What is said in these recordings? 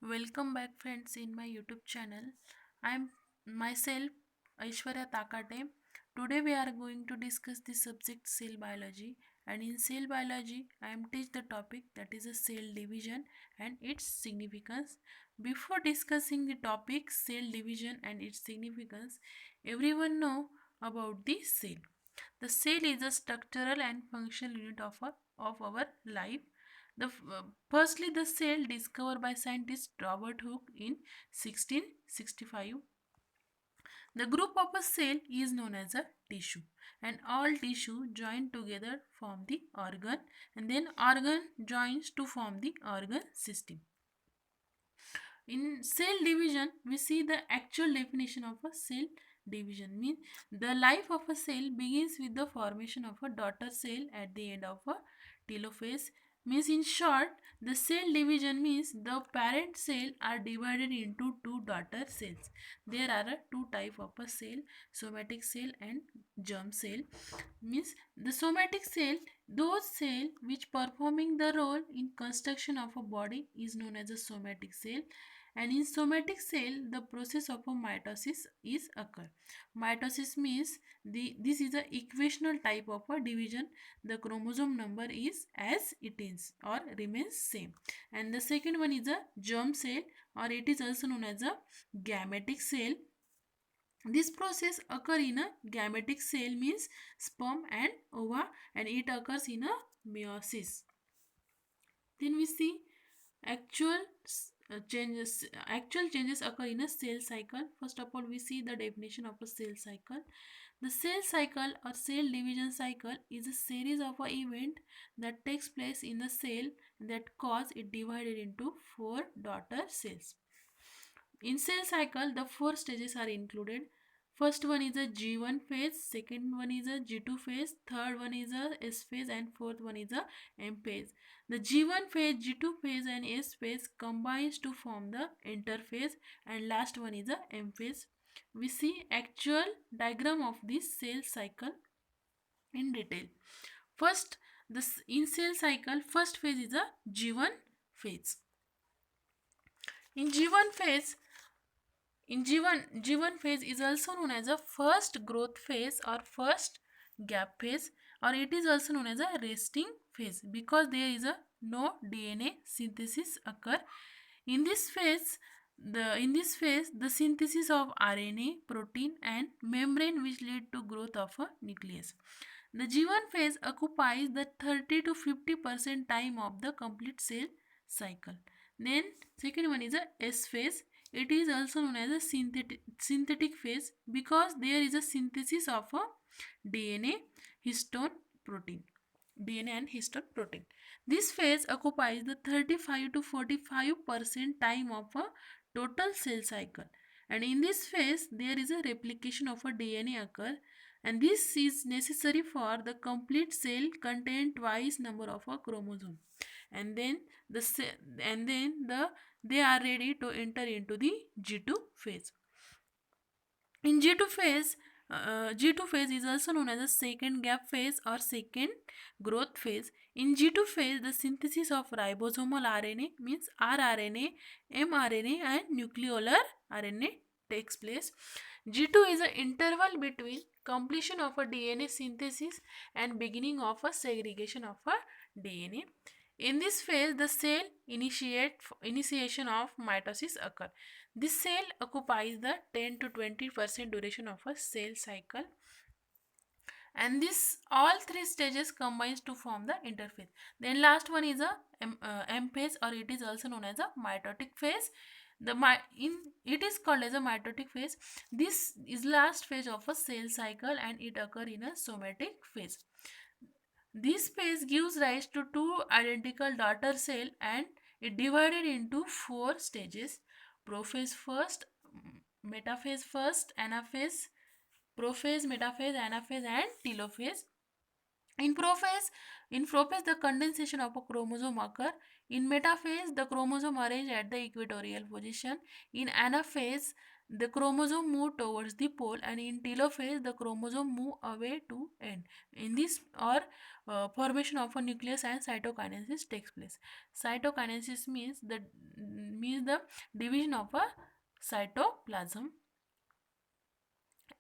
Welcome back, friends, in my YouTube channel. I am myself Aishwarya Takate. Today we are going to discuss the subject cell biology, and in cell biology I am teach the topic that is a cell division and its significance. Before discussing the topic cell division and its significance, everyone know about the cell. The cell is a structural and functional unit of our life. Firstly, the cell discovered by scientist Robert Hooke in 1665. The group of a cell is known as a tissue, and all tissue join together form the organ, and then organ joins to form the organ system. In cell division, we see the actual definition of a cell division. Means the life of a cell begins with the formation of a daughter cell at the end of a telophase. Means in short, the cell division means the parent cell are divided into two daughter cells. There are two type of a cell, somatic cell and germ cell. Means the somatic cell, those cell which performing the role in construction of a body is known as a somatic cell, and in somatic cell the process of a mitosis is occur. Mitosis means this is a equational type of a division. The chromosome number is as it is or remains same. And the second one is a germ cell, or it is also known as a gametic cell. This process occur in a gametic cell means sperm and ova, and it occurs in a meiosis. Then we see actual changes occur in a cell cycle. First of all, we see the definition of a cell cycle. The cell cycle or cell division cycle is a series of a event that takes place in the cell that cause it divided into four daughter cells. In cell cycle, the four stages are included. First one is a G1 phase, second one is a G2 phase, third one is a S phase, and fourth one is a M phase. The G1 phase, G2 phase and S phase combines to form the interphase, and last one is a M phase. We see actual diagram of this cell cycle in detail. First, this in cell cycle, first phase is a G1 phase. In G1 phase, G1 phase is also known as a first growth phase or first gap phase, or it is also known as a resting phase because there is a no DNA synthesis occur. In this phase, the synthesis of RNA, protein and membrane which lead to growth of a nucleus. The G1 phase occupies the 30 to 50% time of the complete cell cycle. Then second one is a S phase. It is also known as a synthetic phase because there is a synthesis of a DNA, histone, protein. DNA and histone protein. This phase occupies the 35 to 45% time of a total cell cycle. And in this phase, there is a replication of a DNA occur, and this is necessary for the complete cell contain twice number of a chromosome, and then the they are ready to enter into the G2 phase. In G2 phase is also known as a second gap phase or second growth phase. In G2 phase, the synthesis of ribosomal RNA means rRNA, mRNA and nucleolar RNA takes place. G2 is an interval between completion of a DNA synthesis and beginning of a segregation of a DNA. In this phase, the cell initiation of mitosis occur. This cell occupies the 10 to 20% duration of a cell cycle, and this all three stages combines to form the interphase. Then last one is a M phase, or it is also known as a mitotic phase. It is called as a mitotic phase. This is last phase of a cell cycle and it occur in a somatic phase. This phase gives rise to two identical daughter cells and it divided into four stages: prophase first, metaphase first, anaphase, prophase, metaphase, anaphase, and telophase. In prophase, the condensation of a chromosome occur. In metaphase, the chromosome arranged at the equatorial position. In anaphase, the chromosome move towards the pole, and in telophase the chromosome move away to end. In this or formation of a nucleus and cytokinesis takes place. Cytokinesis means the division of a cytoplasm.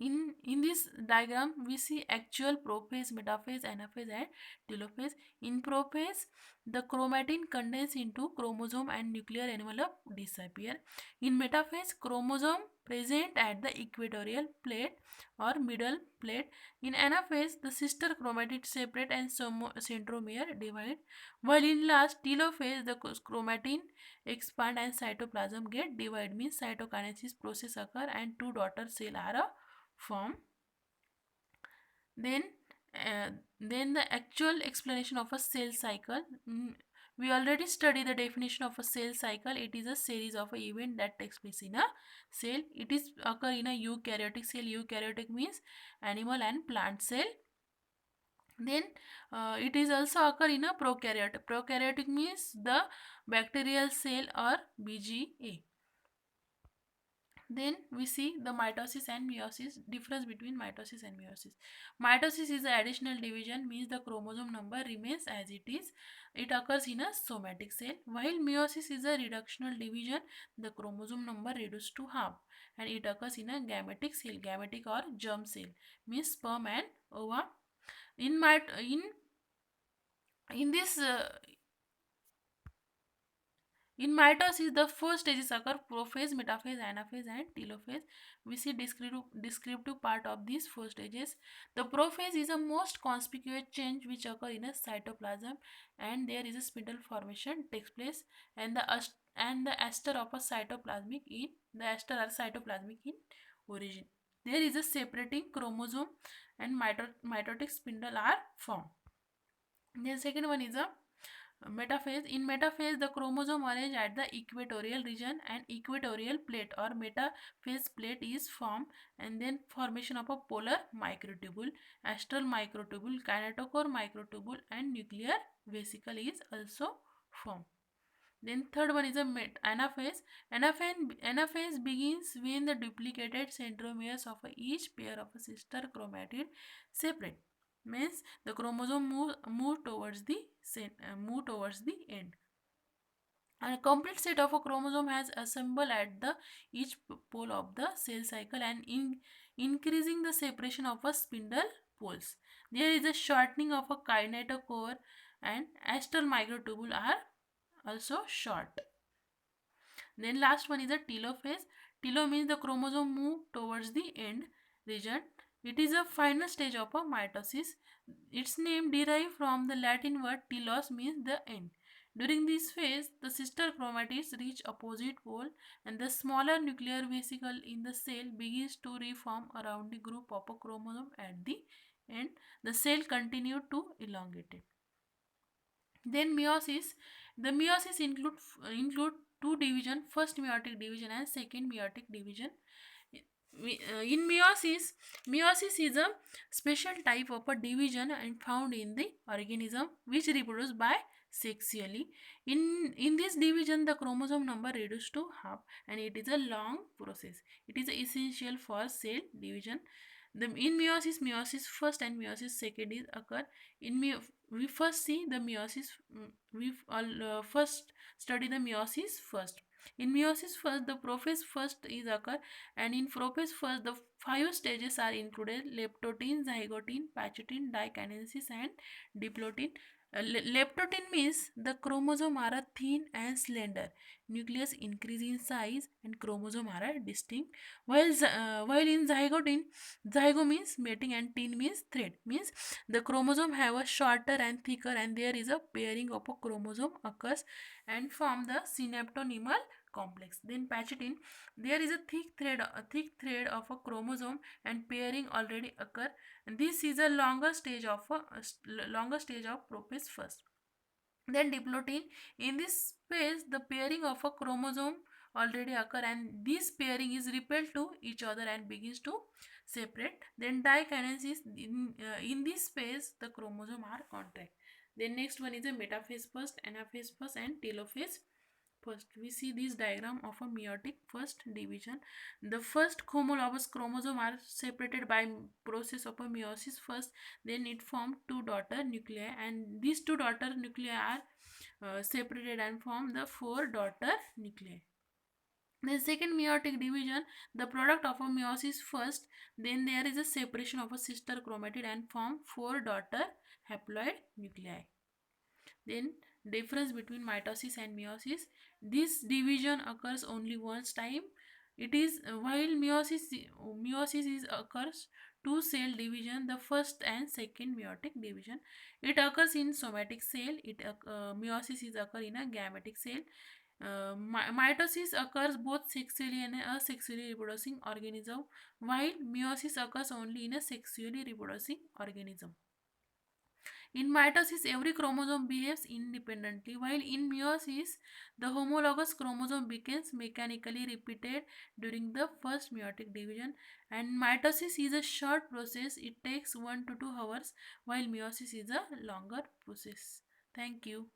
In this diagram we see actual prophase, metaphase, anaphase and telophase. In prophase, the chromatin condense into chromosome and nuclear envelope disappear. In metaphase, chromosome present at the equatorial plate or middle plate. In anaphase, the sister chromatid separate and centromere divide, while in last telophase the chromatin expand and cytoplasm get divide, means cytokinesis process occur and two daughter cell are form. Then uh, then the actual explanation of a cell cycle. We already studied the definition of a cell cycle. It is a series of event that takes place in a cell. It is occur in a eukaryotic cell. Eukaryotic means animal and plant cell. Then it is also occur in a prokaryotic. Prokaryotic means the bacterial cell or BGA. Then we see the mitosis and meiosis, difference between mitosis and meiosis. Mitosis is the additional division, means the chromosome number remains as it is. It occurs in a somatic cell, while meiosis is a reductional division, the chromosome number reduced to half, and it occurs in a gametic cell, gametic or germ cell, means sperm and ova. In this In mitosis, the four stages occur: prophase, metaphase, anaphase, and telophase. We see descriptive part of these four stages. The prophase is the most conspicuous change which occur in a cytoplasm, and there is a spindle formation takes place, and the ester of a cytoplasmic in the ester are cytoplasmic in origin. There is a separating chromosome, and mitotic spindle are formed. The second one is a metaphase. In metaphase, the chromosome arrange at the equatorial region and equatorial plate or metaphase plate is formed, and then formation of a polar microtubule, astral microtubule, kinetochore microtubule and nuclear vesicle is also formed. Then third one is a anaphase. Anaphase begins when the duplicated centromeres of each pair of a sister chromatid separate. Means the chromosome move towards the end. And a complete set of a chromosome has assembled at the each pole of the cell cycle, and increasing the separation of a spindle poles. There is a shortening of a kinetochore, and astral microtubule are also short. Then last one is a telophase. Telo means the chromosome move towards the end region. It is a final stage of a mitosis. Its name derived from the Latin word telos, means the end. During this phase, the sister chromatids reach opposite pole, and the smaller nuclear vesicle in the cell begins to reform around the group of a chromosome at the end. The cell continues to elongate it. Then meiosis. The meiosis include two division: first meiotic division and second meiotic division. In meiosis is a special type of a division and found in the organism which reproduce by sexually. In this division, the chromosome number reduced to half, and it is a long process. It is essential for cell division. In meiosis first and meiosis second is occur. We first see the meiosis. We first study the meiosis first. In meiosis first, the prophase first is occur, and in prophase first, the five stages are included: leptotin, zygotin, pachytin, dikinesis, and diplotin. Leptotin means the chromosome are thin and slender. Nucleus increase in size and chromosome are distinct. While in zygotin, zygo means mating and tin means thread. Means the chromosome have a shorter and thicker, and there is a pairing of a chromosome occurs and form the synaptonemal complex. Then pachytin, there is a thick thread of a chromosome and pairing already occur. And this is a longer stage of prophase first. Then diplotin, in this phase the pairing of a chromosome already occur, and this pairing is repelled to each other and begins to separate. Then dikinesis, in this phase the chromosome are contract. Then next one is a metaphase first, anaphase first and telophase First, we see this diagram of a meiotic first division. The first homologous chromosome are separated by process of a meiosis first. Then it form two daughter nuclei, and these two daughter nuclei are separated and form the four daughter nuclei. The second meiotic division, the product of a meiosis first, then there is a separation of a sister chromatid and form four daughter haploid nuclei. Then difference between mitosis and meiosis. This division occurs only once time. It is while meiosis is occurs two cell division, the first and second meiotic division. It occurs in somatic cell. Meiosis is occur in a gametic cell. Mitosis occurs both sexually and asexually reproducing organism, while meiosis occurs only in a sexually reproducing organism. In mitosis, every chromosome behaves independently, while in meiosis, the homologous chromosome becomes mechanically repeated during the first meiotic division. And mitosis is a short process, it takes 1 to 2 hours, while meiosis is a longer process. Thank you.